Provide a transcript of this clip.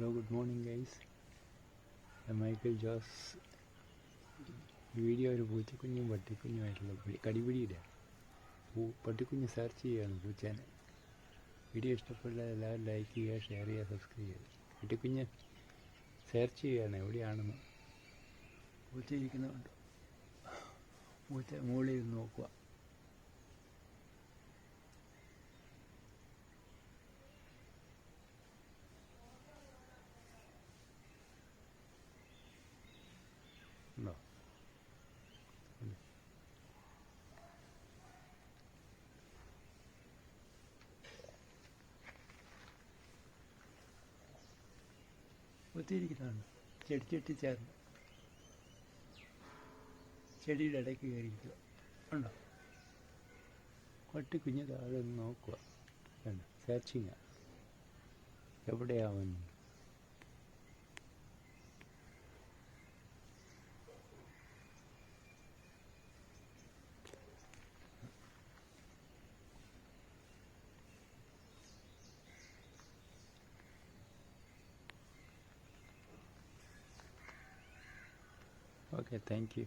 Hello, good morning guys. Michael Jose. Video ഒരു പൂച്ചക്കുഞ്ഞും പട്ടിക്കുഞ്ഞുമായിട്ടുള്ള കടിപിടിയില്ല. പട്ടിക്കുഞ്ഞ് search ചെയ്യുകയാണ് പൂച്ചേനെ. വീഡിയോ ഇഷ്ടപ്പെട്ടാൽ എല്ലാവരും ലൈക്ക് ചെയ്യുക, ഷെയർ ചെയ്യുക, സബ്സ്ക്രൈബ് ചെയ്യുക. പട്ടിക്കുഞ്ഞ് സെർച്ച് ചെയ്യുകയാണ് എവിടെയാണെന്ന്. പൂച്ച ഇരിക്കുന്നുണ്ട്. പൂച്ച മുകളിൽ ഇരുന്ന് നോക്കുക. ഉണ്ടോ? ഒത്തിരിക്കുന്നുണ്ട്. ചെടി ചേർന്ന് ചെടിയുടെ ഇടയ്ക്ക് കയറിയിരിക്കുക. ഉണ്ടോ? പട്ടിക്കുഞ്ഞ് താഴെ ഒന്ന് നോക്കുക. വേണ്ട, സെർച്ചിങ് എവിടെയാവുന്നു. Okay, thank you.